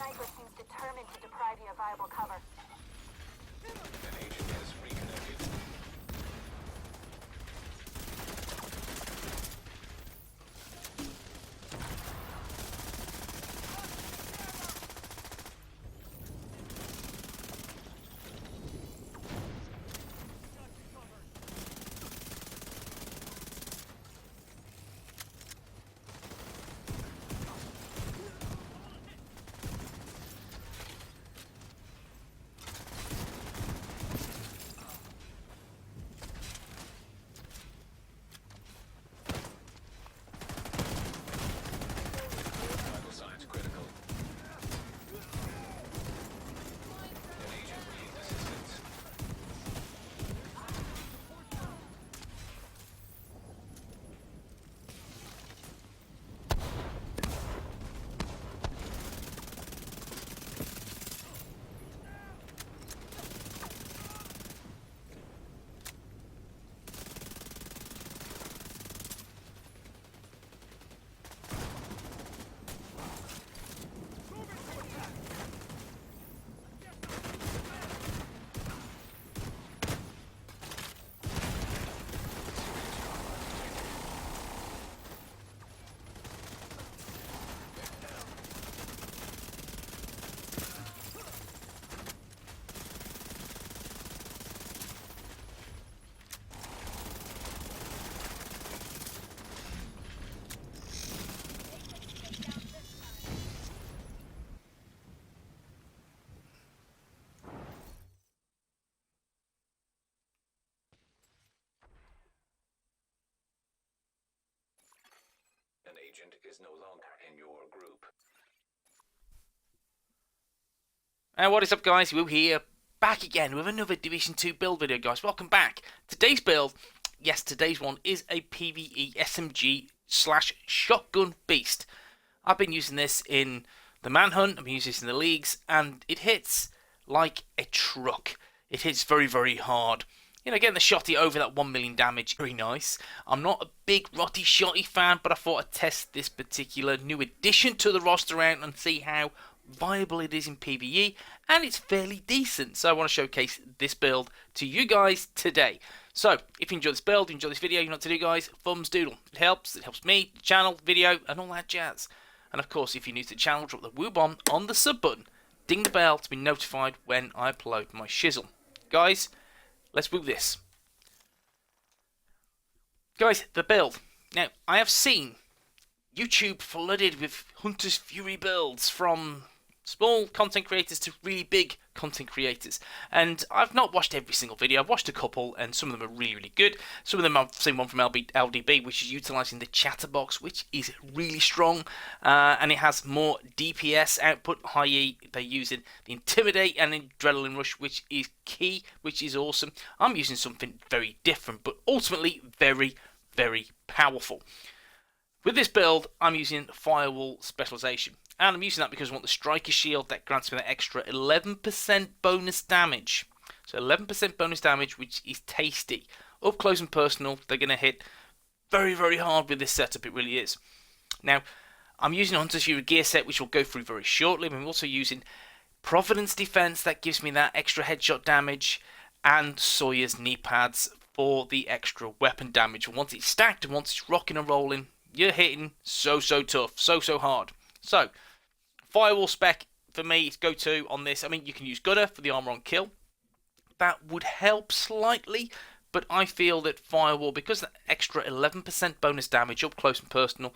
sniper seems determined to deprive you of viable cover. An agent has reconnected. Vital signs critical. An agent needs assistance. An agent is no longer in your group. And what is up, guys? WOOO here, back again with another Division 2 build video, guys. Welcome back. Today's build, yes, today's one is a PvE SMG / shotgun beast. I've been using this in the Manhunt, I've been using this in the leagues, and it hits like a truck. It hits very, very hard. You know, getting the shotty over that 1 million damage, very nice. I'm not a big Rotty Shotty fan, but I thought I'd test this particular new addition to the roster out and see how viable it is in PvE, and it's fairly decent. So I want to showcase this build to you guys today. So if you enjoy this build, you enjoy this video, you know what to do, guys. Thumbs doodle. It helps me, the channel, video, and all that jazz. And of course, if you're new to the channel, drop the WOOO bomb on the sub button. Ding the bell to be notified when I upload my shizzle. Guys, let's move this. Guys, the build. Now, I have seen YouTube flooded with Hunter's Fury builds from small content creators to really big content creators. And I've not watched every single video. I've watched a couple, and some of them are really, really good. Some of them I've seen one from LDB, which is utilising the chatterbox, which is really strong. And it has more DPS output, i.e. they're using the Intimidate and Adrenaline Rush, which is key, which is awesome. I'm using something very different, but ultimately very, very powerful. With this build, I'm using Firewall Specialization. And I'm using that because I want the Striker Shield that grants me that extra 11% bonus damage. So 11% bonus damage, which is tasty. Up close and personal, they're going to hit very, very hard with this setup. It really is. Now, I'm using Hunter's Fury gear set, which we'll go through very shortly. I'm also using Providence Defense, that gives me that extra headshot damage. And Sawyer's knee pads for the extra weapon damage. And once it's stacked and once it's rocking and rolling, you're hitting so tough, so hard. So, Firewall spec, for me, it's go-to on this. I mean, you can use Gunner for the armor on kill. That would help slightly, but I feel that Firewall, because that extra 11% bonus damage up close and personal,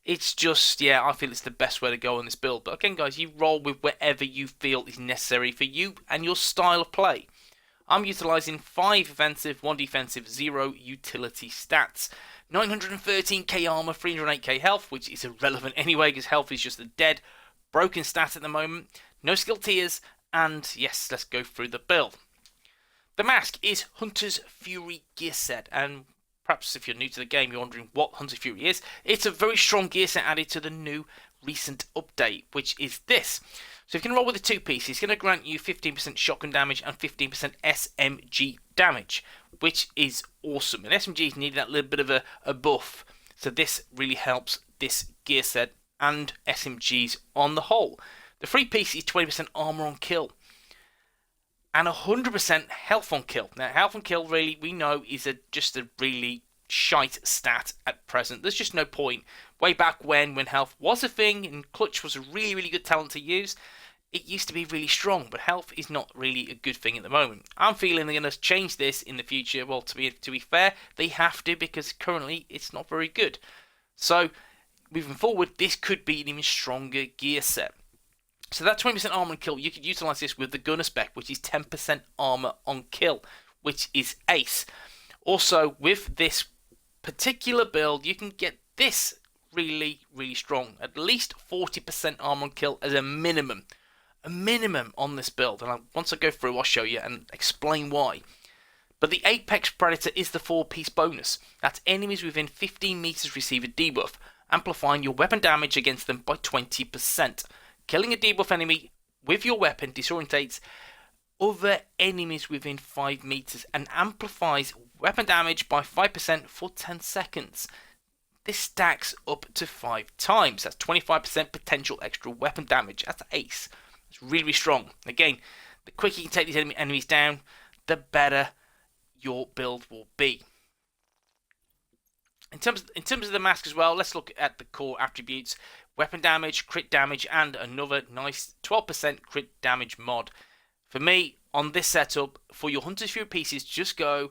it's just, yeah, I feel it's the best way to go on this build. But again, guys, you roll with whatever you feel is necessary for you and your style of play. I'm utilising 5 offensive, 1 defensive, 0 utility stats. 913k armor, 308k health, which is irrelevant anyway, because health is just a dead, broken stat at the moment. No skill tiers, and yes, let's go through the build. The mask is Hunter's Fury gear set, and perhaps if you're new to the game, you're wondering what Hunter's Fury is. It's a very strong gear set added to the new recent update, which is this. So if you can roll with the 2-piece, it's going to grant you 15% shotgun damage and 15% SMG damage, which is awesome. And SMGs need that little bit of a buff, so this really helps this gear set and SMGs on the whole. The free piece is 20% armor on kill and 100% health on kill. Now, health on kill, really, we know is just a really shite stat at present. There's just no point. Way back when health was a thing and clutch was a really, really good talent to use, it used to be really strong, but health is not really a good thing at the moment. I'm feeling they're going to change this in the future. Well, to be fair, they have to, because currently it's not very good. So, moving forward, this could be an even stronger gear set. So that 20% armor on kill, you could utilize this with the gunner spec, which is 10% armor on kill, which is ace. Also, with this particular build, you can get this really, really strong. At least 40% armor on kill as a minimum. A minimum on this build. And once I go through, I'll show you and explain why. But the Apex Predator is the 4-piece bonus. That's enemies within 15 meters receive a debuff, amplifying your weapon damage against them by 20%. Killing a debuff enemy with your weapon disorientates other enemies within 5 meters and amplifies weapon damage by 5% for 10 seconds. This stacks up to 5 times. That's 25% potential extra weapon damage. That's ace. It's really, really strong. Again, the quicker you can take these enemies down, the better your build will be. In terms of the mask as well, let's look at the core attributes. Weapon damage, crit damage, and another nice 12% crit damage mod. For me, on this setup, for your Hunter's Fury pieces, just go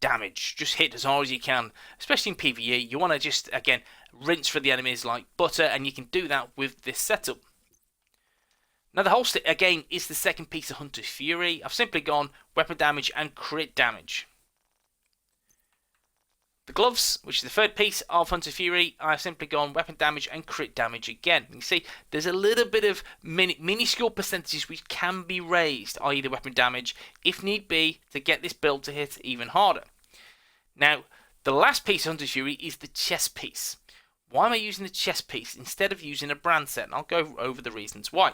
damage. Just hit as hard as you can, especially in PvE. You want to just, again, rinse for the enemies like butter, and you can do that with this setup. Now, the holster, again, is the second piece of Hunter's Fury. I've simply gone weapon damage and crit damage. The gloves, which is the third piece of Hunter's Fury, I've simply gone weapon damage and crit damage again. You see, there's a little bit of minuscule percentages which can be raised, i.e. the weapon damage, if need be, to get this build to hit even harder. Now, the last piece of Hunter's Fury is the chest piece. Why am I using the chest piece instead of using a brand set? And I'll go over the reasons why.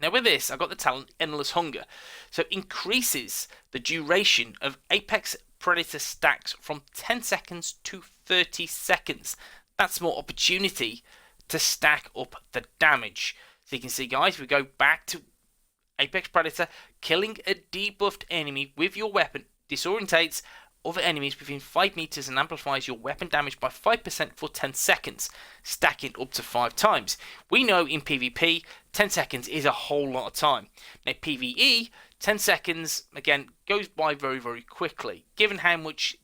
Now with this, I've got the talent Endless Hunger. So it increases the duration of Apex Predator stacks from 10 seconds to 30 seconds. That's more opportunity to stack up the damage. So you can see, guys, if we go back to Apex Predator, killing a debuffed enemy with your weapon disorientates other enemies within 5 meters and amplifies your weapon damage by 5% for 10 seconds, stacking up to 5 times. We know in PvP, 10 seconds is a whole lot of time. Now PvE, 10 seconds, again, goes by very, very quickly, given how much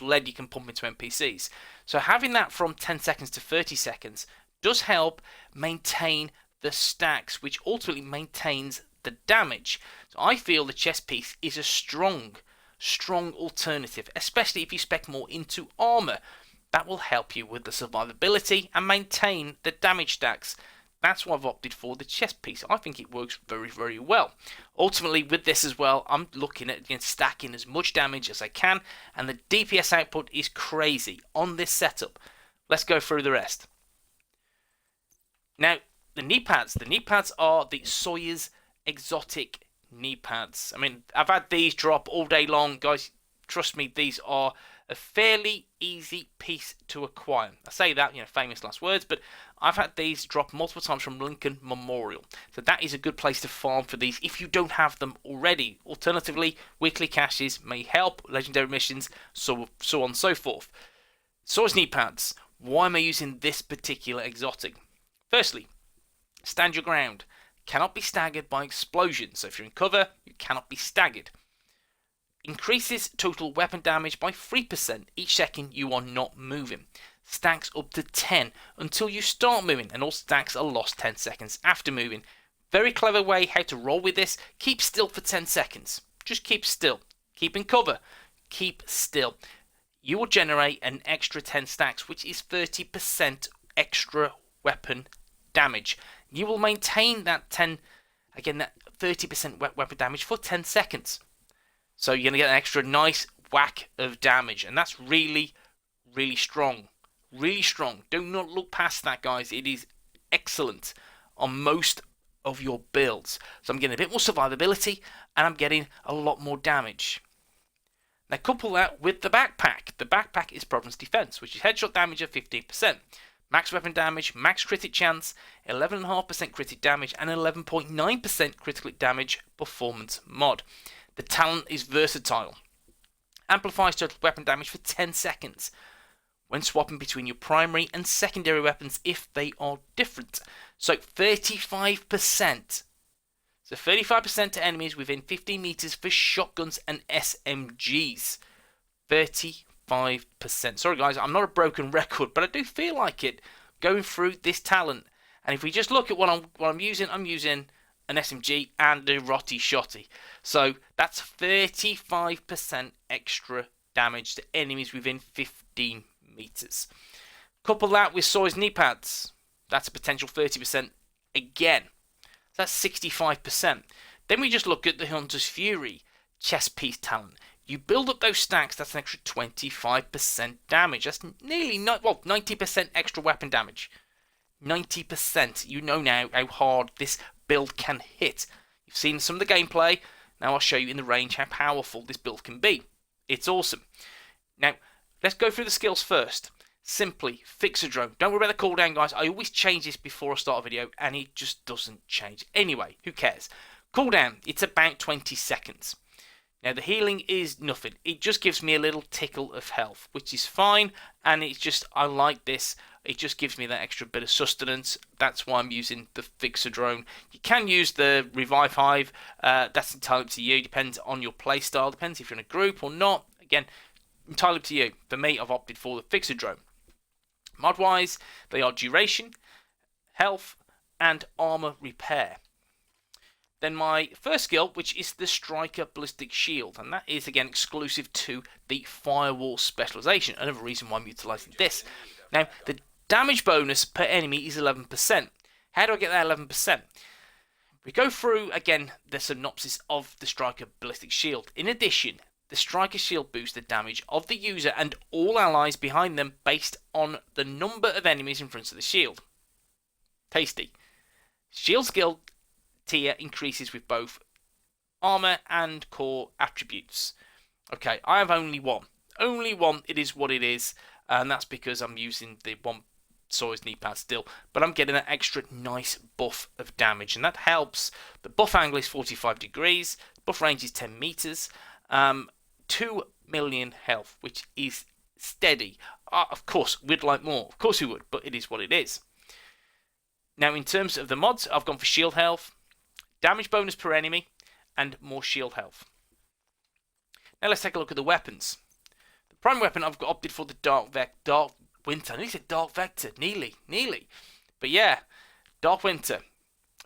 lead you can pump into NPCs. So having that from 10 seconds to 30 seconds does help maintain the stacks, which ultimately maintains the damage. So I feel the chest piece is a strong alternative, especially if you spec more into armor. That will help you with the survivability and maintain the damage stacks. That's why I've opted for the chest piece. I think it works very, very well. Ultimately, with this as well, I'm looking at stacking as much damage as I can, and the DPS output is crazy on this setup. Let's go through the rest. Now, the knee pads. The knee pads are the Sawyer's exotic knee pads. I mean, I've had these drop all day long, guys. Trust me, these are a fairly easy piece to acquire. I say that, famous last words, but I've had these drop multiple times from Lincoln Memorial. So that is a good place to farm for these if you don't have them already. Alternatively, weekly caches may help, legendary missions, so on and so forth. Sawyer's knee pads. Why am I using this particular exotic? Firstly, stand your ground. Cannot be staggered by explosions. So if you're in cover, you cannot be staggered. Increases total weapon damage by 3% each second you are not moving. Stacks up to 10 until you start moving, and all stacks are lost 10 seconds after moving. Very clever way how to roll with this. Keep still for 10 seconds. Just keep still. Keep in cover. Keep still. You will generate an extra 10 stacks, which is 30% extra weapon damage. You will maintain that 30% weapon damage for 10 seconds. So you're going to get an extra nice whack of damage. And that's really, really strong. Really strong. Do not look past that, guys. It is excellent on most of your builds. So I'm getting a bit more survivability, and I'm getting a lot more damage. Now couple that with the backpack. The backpack is Providence Defense, which is headshot damage of 15%. max weapon damage, max critic chance, 11.5% critic damage, and 11.9% critical hit damage performance mod. The talent is versatile. Amplifies total weapon damage for 10 seconds when swapping between your primary and secondary weapons if they are different. So 35%. So 35% to enemies within 15 meters for shotguns and SMGs. 35%. Sorry guys, I'm not a broken record, but I do feel like it going through this talent. And if we just look at what I'm using an SMG and a Rotty Shotty. So that's 35% extra damage to enemies within 15 meters. Couple that with Soy's knee pads. That's a potential 30% again. So that's 65%. Then we just look at the Hunter's Fury chest piece talent. You build up those stacks, that's an extra 25% damage. That's nearly 90% extra weapon damage. 90%. You know now how hard this build can hit. You've seen some of the gameplay. Now I'll show you in the range how powerful this build can be. It's awesome. Now, let's go through the skills first. Simply, fix a drone. Don't worry about the cooldown, guys. I always change this before I start a video, and it just doesn't change. Anyway, who cares? Cooldown, it's about 20 seconds. Now, the healing is nothing. It just gives me a little tickle of health, which is fine, and it's just, I like this. It just gives me that extra bit of sustenance. That's why I'm using the Fixer Drone. You can use the Revive Hive. That's entirely up to you. Depends on your playstyle. Depends if you're in a group or not. Again, entirely up to you. For me, I've opted for the Fixer Drone. Mod-wise, they are Duration, Health, and Armor Repair. Then my first skill, which is the Striker Ballistic Shield, and that is again exclusive to the Firewall specialization. Another reason why I'm utilizing this. Now, the damage bonus per enemy is 11%. How do I get that 11%? We go through again the synopsis of the Striker Ballistic Shield. In addition, the Striker Shield boosts the damage of the user and all allies behind them based on the number of enemies in front of the shield. Tasty. Shield skill tier increases with both armor and core attributes. Okay, I have only one. Only one, it is what it is. And that's because I'm using the one Soy's knee pad still. But I'm getting an extra nice buff of damage. And that helps. The buff angle is 45 degrees. Buff range is 10 meters. 2 million health, which is steady. Of course, we'd like more. Of course we would, but it is what it is. Now, in terms of the mods, I've gone for shield health, damage bonus per enemy, and more shield health. Now, let's take a look at the weapons. The prime weapon, I've opted for the Dark Winter. I nearly said Dark Vector. Nearly. But yeah, Dark Winter.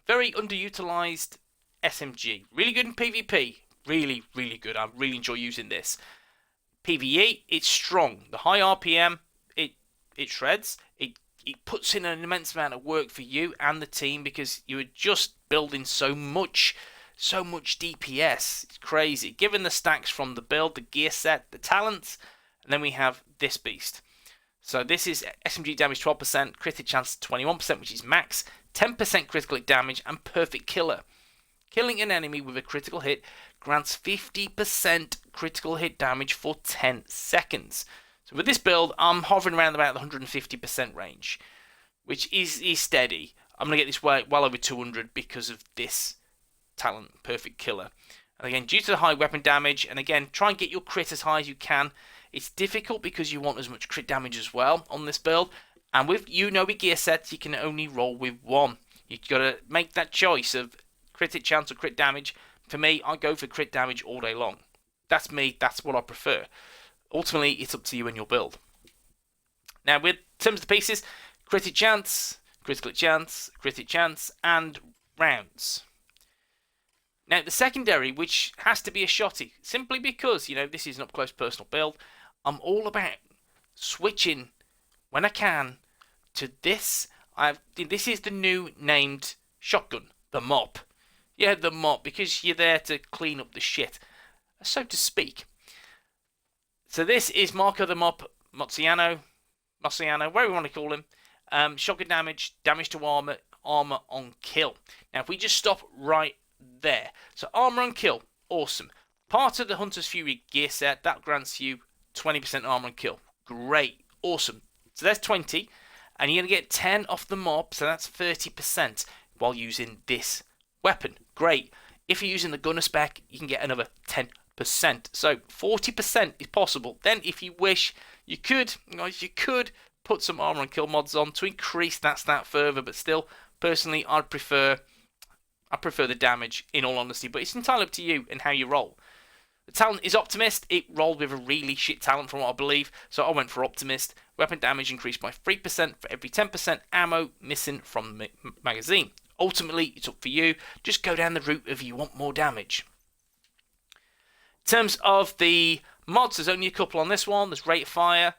Very underutilized SMG. Really good in PvP. Really, really good. I really enjoy using this. PvE, it's strong. The high RPM, it shreds. It puts in an immense amount of work for you and the team because you are just building so much DPS. It's crazy. Given the stacks from the build, the gear set, the talents, and then we have this beast. So this is SMG damage 12%, critic chance 21%, which is max, 10% critical hit damage, and perfect killer. Killing an enemy with a critical hit grants 50% critical hit damage for 10 seconds. So with this build, I'm hovering around about the 150% range, which is steady. I'm going to get this well over 200 because of this talent, Perfect Killer. And again, due to the high weapon damage, and again, try and get your crit as high as you can. It's difficult because you want as much crit damage as well on this build. And with with gear sets, you can only roll with one. You've got to make that choice of critic chance or crit damage. For me, I go for crit damage all day long. That's me, that's what I prefer. Ultimately, it's up to you and your build. Now, with terms of the pieces, critic chance, critical chance, critic chance, and rounds. Now, the secondary, which has to be a shotty, simply because, this is an up-close personal build, I'm all about switching, when I can, to this. This is the new named shotgun, the mop. Yeah, the mop, because you're there to clean up the shit, so to speak. So this is Marco the Mop, Mozziano, whatever you want to call him. Shotgun damage, damage to armor, armor on kill. Now, if we just stop right there. So armor on kill, awesome. Part of the Hunter's Fury gear set, that grants you 20% armor on kill. Great, awesome. So there's 20. And you're going to get 10 off the mob, so that's 30% while using this weapon. Great. If you're using the gunner spec, you can get another 10%. So 40% is possible. Then if you wish, you could put some armor and kill mods on to increase that stat further, but still, personally, I prefer the damage, in all honesty, but it's entirely up to you and how you roll. The talent is Optimist. It rolled with a really shit talent from what I believe, so I went for Optimist. Weapon damage increased by 3% for every 10% ammo missing from the magazine. Ultimately, it's up for you. Just go down the route of you want more damage. In terms of the mods, there's only a couple on this one. There's Rate of Fire.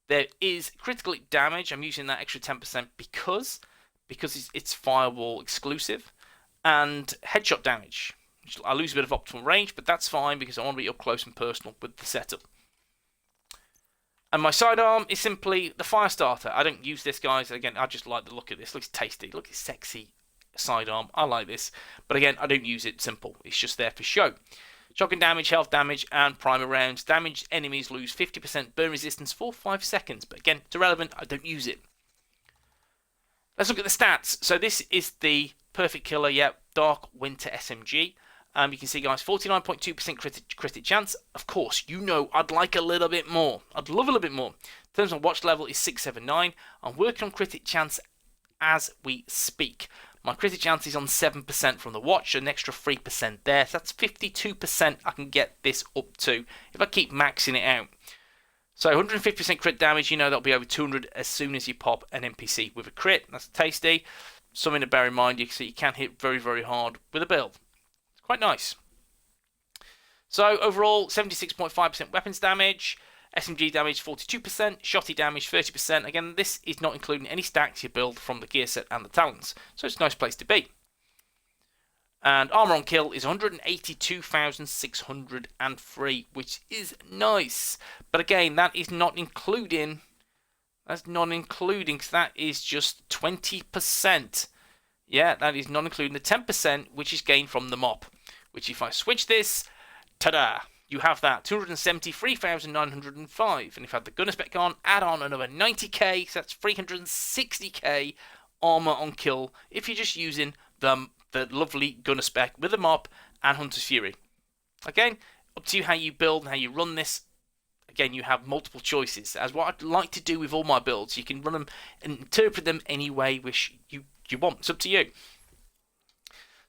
There is Critical Damage. I'm using that extra 10% because it's Firewall exclusive. And Headshot Damage. I lose a bit of optimal range, but that's fine because I want to be up close and personal with the setup. And my sidearm is simply the Firestarter. I don't use this, guys. Again, I just like the look of this. It looks tasty. Look, it's sexy sidearm. I like this. But again, I don't use it simple. It's just there for show. Shotgun damage, health damage, and primer rounds. Damaged enemies lose 50% burn resistance for 5 seconds. But again, it's irrelevant. I don't use it. Let's look at the stats. So this is the perfect killer. Yep, Dark Winter SMG. You can see, guys, 49.2% critic chance. Of course, you know I'd like a little bit more. I'd love a little bit more. In terms of watch level is 679. I'm working on critic chance as we speak. My critic chance is on 7% from the watch, an extra 3% there. So that's 52% I can get this up to if I keep maxing it out. So 150% crit damage, you know that'll be over 200 as soon as you pop an NPC with a crit. That's tasty. Something to bear in mind, you can see you can hit very, very hard with a build. It's quite nice. So overall, 76.5% weapons damage, SMG damage 42%, shotty damage 30%. Again, this is not including any stacks you build from the gear set and the talents. So it's a nice place to be. And armor on kill is 182,603, which is nice. But again, that is not including. That's not including, because that is just 20%. Yeah, that is not including the 10%, which is gained from the mop. Which, if I switch this, ta-da! You have that 273,905. And if I had the gunner spec on, add on another 90k, so that's 360k armor on kill. If you're just using the lovely gunner spec with the mop and Hunter's Fury. Again, up to you how you build and how you run this. Again, you have multiple choices, as what I'd like to do with all my builds. You can run them and interpret them any way which you want. It's up to you.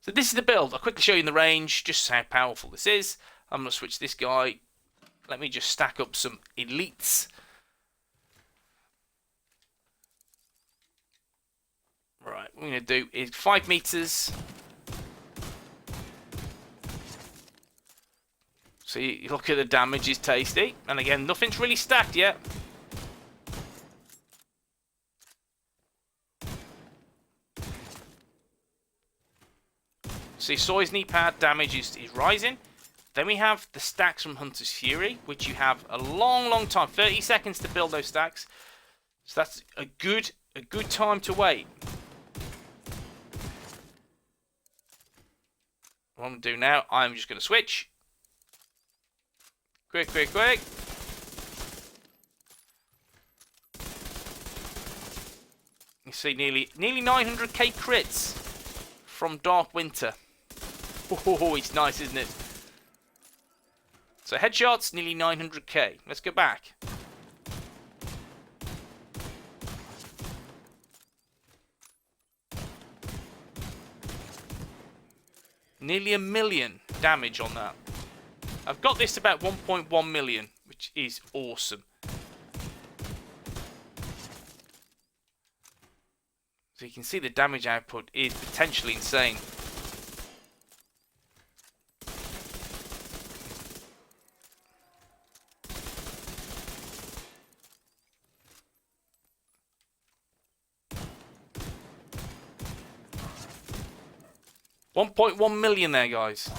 So this is the build. I'll quickly show you in the range just how powerful this is. I'm going to switch this guy. Let me just stack up some elites. Right, what we're going to do is 5 meters. See, look at the damage is tasty. And again, nothing's really stacked yet. See, Soy's knee pad damage is rising. Then we have the stacks from Hunter's Fury, which you have a long time, 30 seconds to build those stacks. So that's a good time to wait. What I'm going to do now, I'm just going to switch. Quick. You see nearly 900k crits from Dark Winter. Oh, it's nice, isn't it? So headshots, nearly 900k. Let's go back. Nearly 1 million damage on that. I've got this to about 1.1 million, which is awesome. So you can see the damage output is potentially insane. $1.1 million there, guys.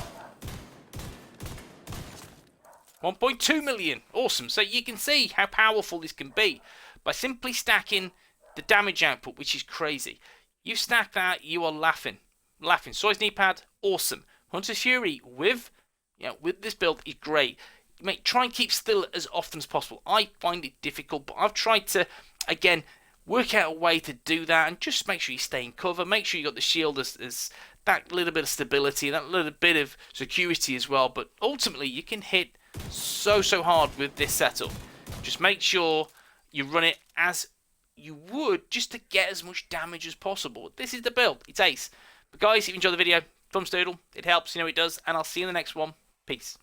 1.2 million. Awesome. So you can see how powerful this can be by simply stacking the damage output, which is crazy. You stack that, you are laughing. Soy's knee pad, awesome. Hunter's Fury with this build is great. Mate, try and keep still as often as possible. I find it difficult, but I've tried to, again, work out a way to do that, and just make sure you stay in cover. Make sure you got the shield as that little bit of stability, that little bit of security as well. But ultimately, you can hit so hard with this setup. Just make sure you run it as you would just to get as much damage as possible. This is the build. It's ace. But guys, if you enjoyed the video, thumbs doodle. It helps, you know it does. And I'll see you in the next one. Peace.